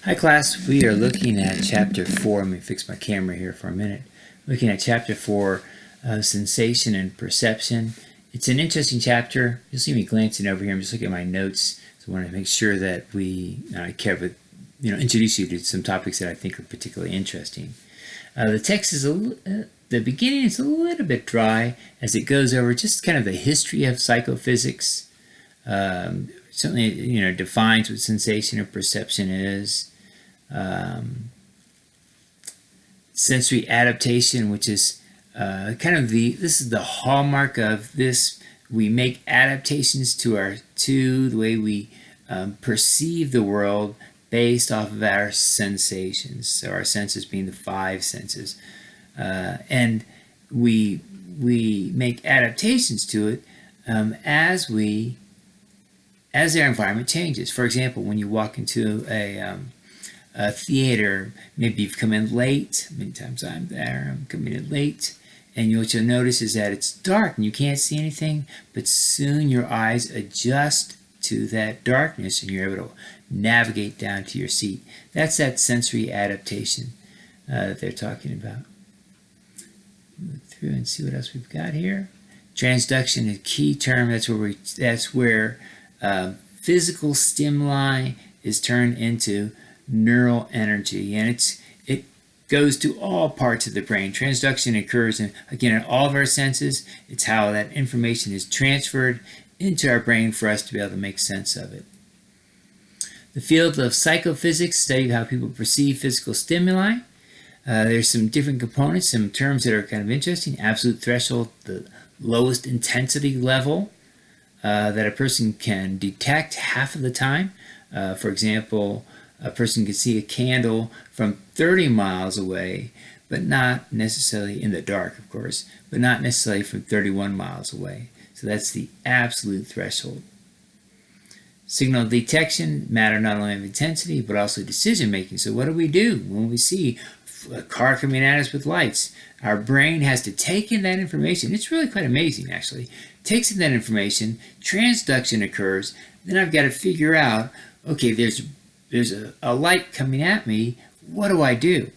Hi class, we are looking at chapter 4. Let me fix my camera here for a minute. Looking at chapter 4 of sensation and perception. It's an interesting chapter. You'll see me glancing over here. I'm just looking at my notes. So I want to make sure that I introduce you to some topics that I think are particularly interesting. The text is the beginning is a little bit dry as it goes over just kind of the history of psychophysics. Certainly, defines what sensation or perception is. Sensory adaptation, which is this is the hallmark of this. We make adaptations to the way we perceive the world based off of our sensations. So our senses being the five senses, and we make adaptations to it as their environment changes. For example, when you walk into a theater, maybe you've come in late. Many times I'm coming in late, and what you'll notice is that it's dark and you can't see anything, but soon your eyes adjust to that darkness and you're able to navigate down to your seat. That's that sensory adaptation that they're talking about. Move through and see what else we've got here. Transduction is a key term. That's where physical stimuli is turned into neural energy, and it goes to all parts of the brain. Transduction occurs in all of our senses. It's how that information is transferred into our brain for us to be able to make sense of it. The field of psychophysics studies how people perceive physical stimuli. There's some different components, some terms that are kind of interesting. Absolute threshold, the lowest intensity level that a person can detect half of the time. For example, a person can see a candle from 30 miles away, but not necessarily in the dark, of course, but not necessarily from 31 miles away. So that's the absolute threshold. Signal detection, matter not only of intensity, but also decision making. So what do we do when we see a car coming at us with lights? Our brain has to take in that information. It's really quite amazing, actually. Takes in that information, transduction occurs, then I've got to figure out, okay, there's a light coming at me, what do I do?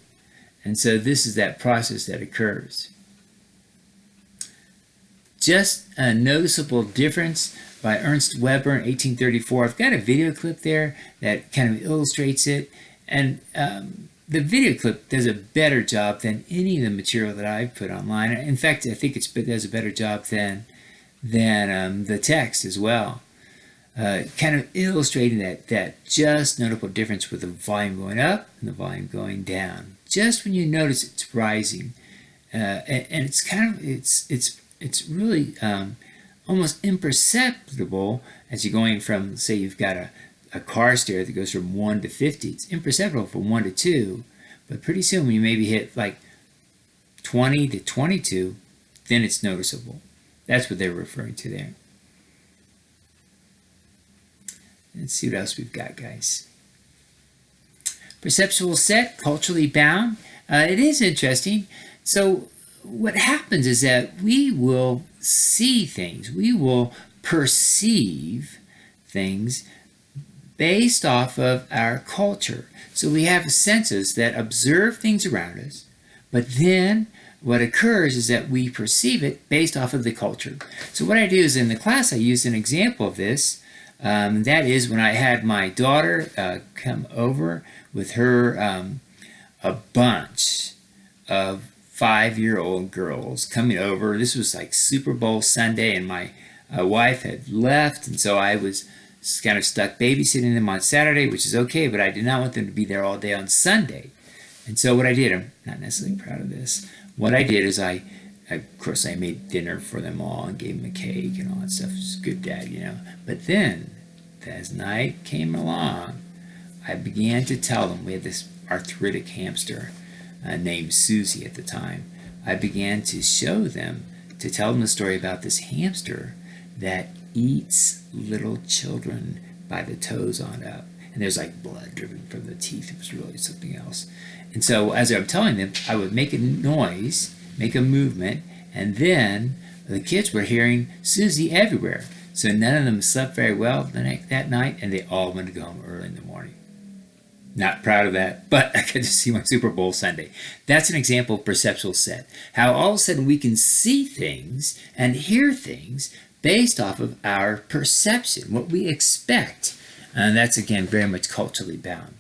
And so this is that process that occurs. Just a noticeable difference by Ernst Weber in 1834. I've got a video clip there that kind of illustrates it, and the video clip does a better job than any of the material that I've put online. In fact, I think it does a better job than the text as well. Kind of illustrating that just notable difference with the volume going up and the volume going down. Just when you notice it's rising, and it's really almost imperceptible as you're going from, say, you've got a car stair that goes from 1 to 50. It's imperceptible from 1 to 2, but pretty soon when you maybe hit like 20 to 22, then it's noticeable. That's what they're referring to there. Let's see what else we've got, guys. Perceptual set, culturally bound. It is interesting. So what happens is that we will see things, we will perceive things based off of our culture. So we have senses that observe things around us, but then what occurs is that we perceive it based off of the culture. So what I do is in the class I use an example of this. That is when I had my daughter come over with her a bunch of 5-year-old girls coming over. This was like Super Bowl Sunday, and my wife had left, and so I was kind of stuck babysitting them on Saturday, which is okay, but I did not want them to be there all day on Sunday. And so what I did, I'm not necessarily proud of this, what I did is of course I made dinner for them all and gave them a cake and all that stuff. It was a good dad, But then, as night came along, I began to tell them, we had this arthritic hamster named Susie at the time. I began to tell them the story about this hamster that eats little children by the toes on up. And there's like blood dripping from the teeth. It was really something else. And so as I'm telling them, I would make a noise, make a movement, and then the kids were hearing Susie everywhere. So none of them slept very well that night, and they all went to go home early in the morning. Not proud of that, but I got to see my Super Bowl Sunday. That's an example of perceptual set. How all of a sudden we can see things and hear things based off of our perception, what we expect. And that's, again, very much culturally bound.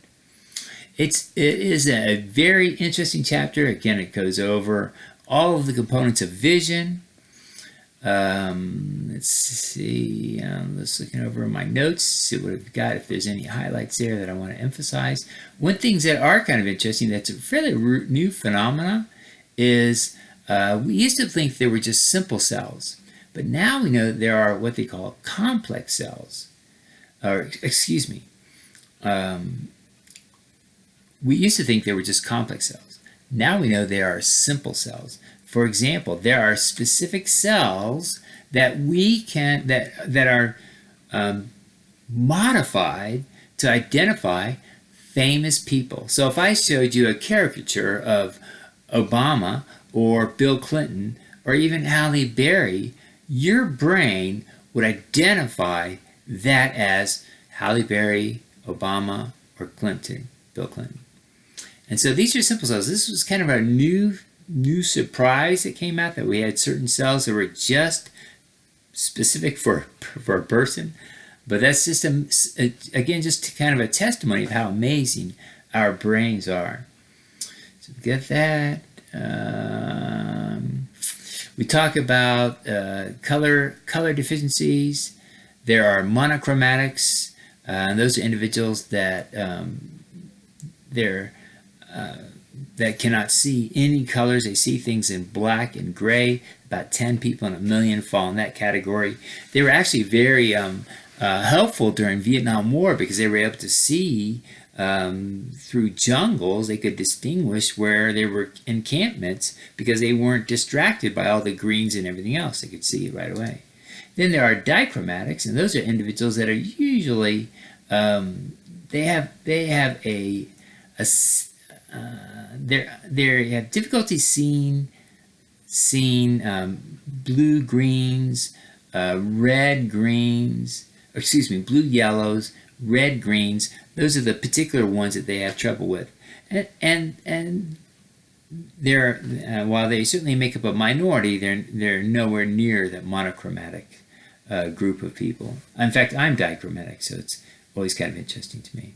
It is a very interesting chapter. Again, it goes over all of the components of vision. Let's see, let's looking over my notes, see what I've got, if there's any highlights there that I want to emphasize. One thing that are kind of interesting, that's a fairly new phenomena, is we used to think there were just simple cells, but now we know that there are what they call complex cells, or excuse me, we used to think there were just complex cells. Now we know there are simple cells. For example, there are specific cells that we can that are modified to identify famous people. So if I showed you a caricature of Obama or Bill Clinton or even Halle Berry, your brain would identify that as Halle Berry, Obama, or Clinton, Bill Clinton. And so these are simple cells. This was kind of a new surprise that came out, that we had certain cells that were just specific for a person. But that's just again just kind of a testimony of how amazing our brains are. So get that. We talk about color deficiencies. There are monochromatics. And those are individuals that that cannot see any colors. They see things in black and gray. About 10 people in a million fall in that category. They were actually very helpful during Vietnam War, because they were able to see through jungles. They could distinguish where there were encampments because they weren't distracted by all the greens and everything else. They could see it right away. Then there are dichromatics, and those are individuals that are usually they have have difficulty seeing blue greens, red greens, blue yellows, red greens. Those are the particular ones that they have trouble with, and they're while they certainly make up a minority, they're nowhere near that monochromatic group of people. In fact, I'm dichromatic, so it's always kind of interesting to me.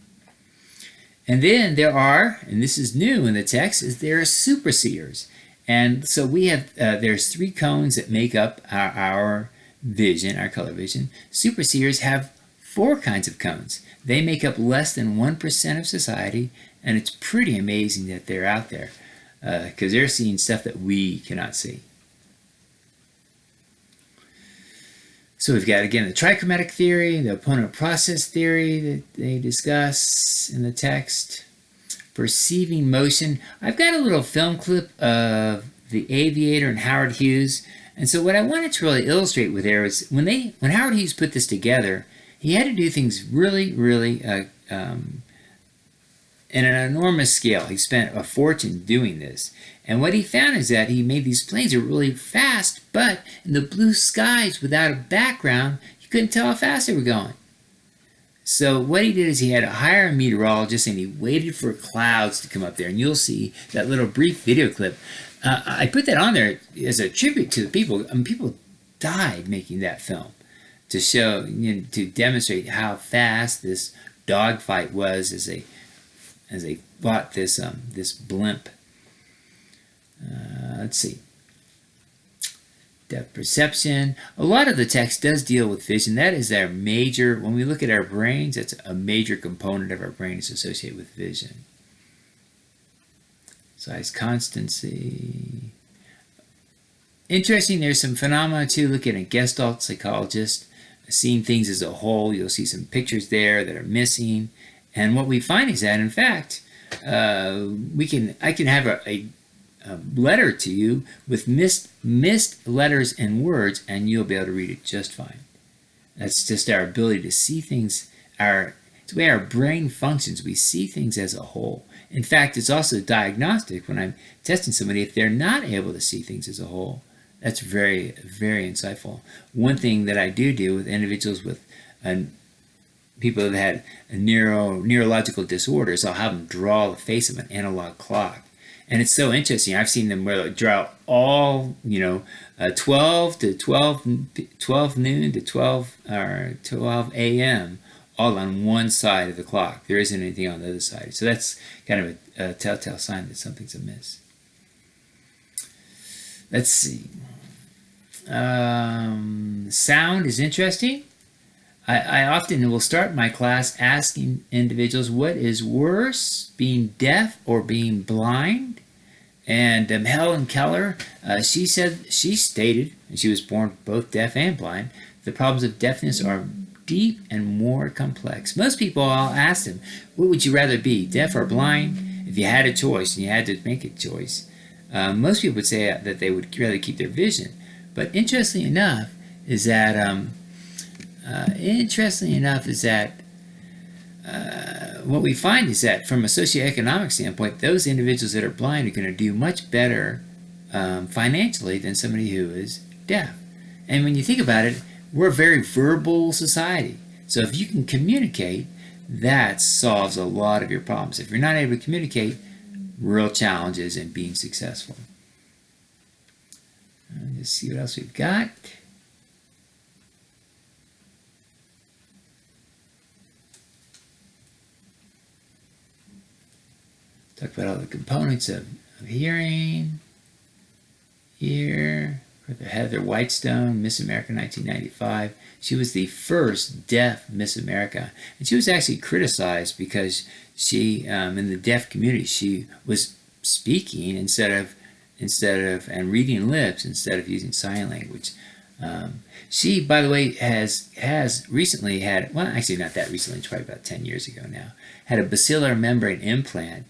And then there are, and this is new in the text, is there are superseers. And so we have, there's 3 cones that make up our vision, our color vision. Superseers have 4 kinds of cones. They make up less than 1% of society, and it's pretty amazing that they're out there, because they're seeing stuff that we cannot see. So we've got, again, the trichromatic theory, the opponent process theory that they discuss in the text, perceiving motion. I've got a little film clip of The Aviator and Howard Hughes. And so what I wanted to really illustrate with there is when Howard Hughes put this together, he had to do things really, really in an enormous scale. He spent a fortune doing this. And what he found is that he made these planes that were really fast, but in the blue skies without a background, you couldn't tell how fast they were going. So what he did is he had to hire a meteorologist, and he waited for clouds to come up there. And you'll see that little brief video clip. I put that on there as a tribute to the people. I mean, people died making that film to show, to demonstrate how fast this dogfight was as they fought this blimp. Let's see. Depth perception. A lot of the text does deal with vision. That is our major, when we look at our brains, that's a major component of our brain is associated with vision. Size constancy. Interesting, there's some phenomena too. Looking at Gestalt psychologist, seeing things as a whole. You'll see some pictures there that are missing. And what we find is that, in fact, I can have a letter to you with missed letters and words, and you'll be able to read it just fine. That's just our ability to see things. It's the way our brain functions. We see things as a whole. In fact, it's also diagnostic when I'm testing somebody if they're not able to see things as a whole. That's very, very insightful. One thing that I do with individuals with people that had a neurological disorders, I'll have them draw the face of an analog clock. And it's so interesting. I've seen them where they draw all, 12 to 12 noon to 12 or 12 a.m. all on one side of the clock. There isn't anything on the other side. So that's kind of a telltale sign that something's amiss. Let's see. Sound is interesting. I often will start my class asking individuals what is worse, being deaf or being blind. And Helen Keller, she stated, and she was born both deaf and blind, the problems of deafness are deep and more complex. Most people, I'll ask them, what would you rather be, deaf or blind? If you had a choice and you had to make a choice, most people would say that they would rather keep their vision. But interestingly enough is that what we find is that from a socioeconomic standpoint, those individuals that are blind are going to do much better financially than somebody who is deaf. And when you think about it, we're a very verbal society. So if you can communicate, that solves a lot of your problems. If you're not able to communicate, real challenges in being successful. Let's see what else we've got. Talk about all the components of hearing. Here, Heather Whitestone, Miss America 1995. She was the first deaf Miss America. And she was actually criticized because she, in the deaf community, she was speaking instead of and reading lips instead of using sign language. She, by the way, has recently had, well, actually not that recently, it's probably about 10 years ago now, had a basilar membrane implant.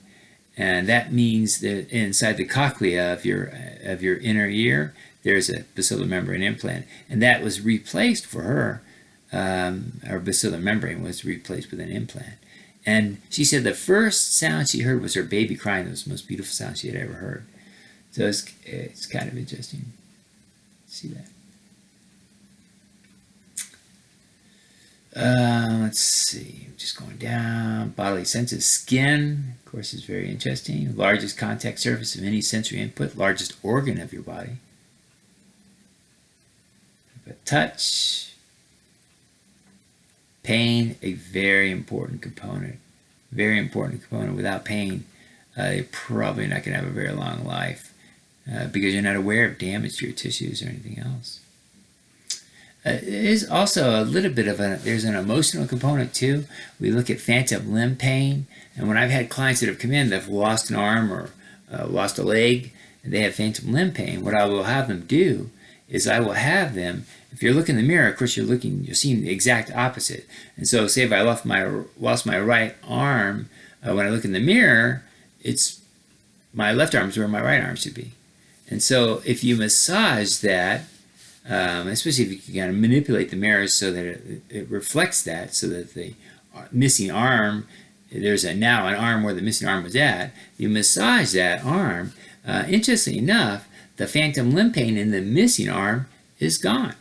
And that means that inside the cochlea of your inner ear, there's a basilar membrane implant. And that was replaced for her, her basilar membrane was replaced with an implant. And she said the first sound she heard was her baby crying. It was the most beautiful sound she had ever heard. So it's kind of interesting to see that. Let's see, just going down. Bodily senses. Skin, of course, is very interesting. Largest contact surface of any sensory input. Largest organ of your body. Touch. Pain, a very important component. Very important component. Without pain, you're probably not going to have a very long life because you're not aware of damage to your tissues or anything else. It is also a little bit of there's an emotional component too. We look at phantom limb pain, and when I've had clients that have come in that have lost an arm or lost a leg, and they have phantom limb pain, what I will have them do is I will have them, if you're looking in the mirror, of course you're seeing the exact opposite. And so say if I lost my right arm, when I look in the mirror, it's my left arm is where my right arm should be. And so if you massage that, especially if you can kind of manipulate the mirror so that it reflects that, so that the missing arm, there's now an arm where the missing arm was at, you massage that arm, interestingly enough, the phantom limb pain in the missing arm is gone.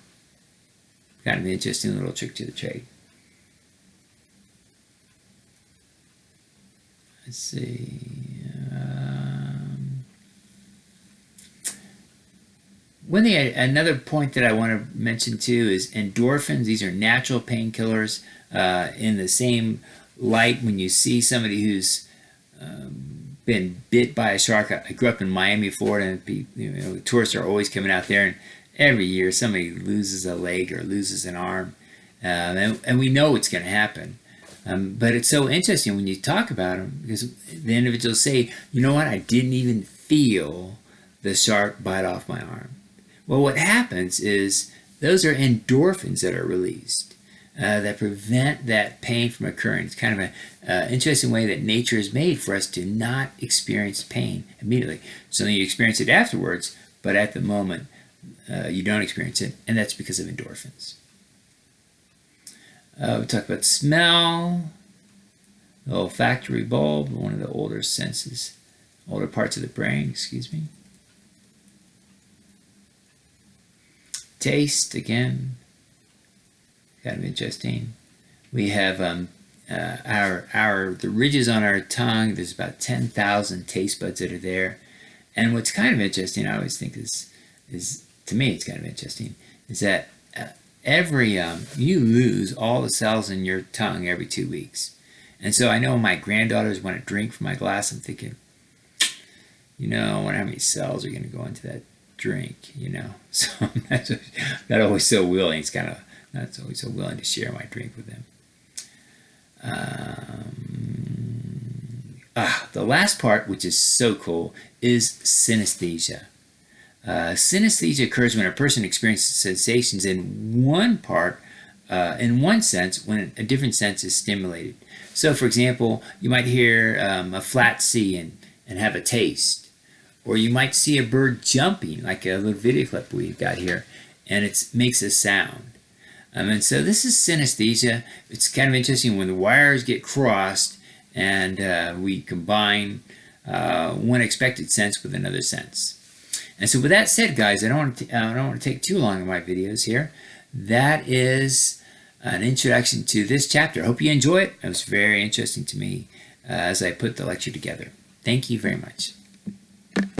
Kind of an interesting little trick to the trade. Let's see. Another point that I want to mention too is endorphins. These are natural painkillers. In the same light, when you see somebody who's been bit by a shark. I grew up in Miami, Florida, and tourists are always coming out there, and every year somebody loses a leg or loses an arm, and we know it's going to happen. But it's so interesting when you talk about them because the individuals say, you know what, I didn't even feel the shark bite off my arm. Well, what happens is those are endorphins that are released that prevent that pain from occurring. It's kind of an interesting way that nature is made for us to not experience pain immediately. So you experience it afterwards, but at the moment you don't experience it, and that's because of endorphins. We talked about smell, the olfactory bulb, one of the older senses, older parts of the brain, excuse me. Taste, again, kind of interesting. We have the ridges on our tongue. There's about 10,000 taste buds that are there. And what's kind of interesting, I always think is to me, it's kind of interesting, is that you lose all the cells in your tongue every 2 weeks. And so I know my granddaughters want to drink from my glass. I'm thinking, I wonder how many cells are going to go into that drink, So I'm not always so willing. It's kind of not always so willing to share my drink with them. The last part, which is so cool, is synesthesia. Synesthesia occurs when a person experiences sensations in one sense, when a different sense is stimulated. So, for example, you might hear a flat C and have a taste. Or you might see a bird jumping, like a little video clip we've got here, and it makes a sound. And so this is synesthesia. It's kind of interesting when the wires get crossed and we combine one expected sense with another sense. And so with that said, guys, I don't want to take too long in my videos here. That is an introduction to this chapter. I hope you enjoy it. It was very interesting to me as I put the lecture together. Thank you very much.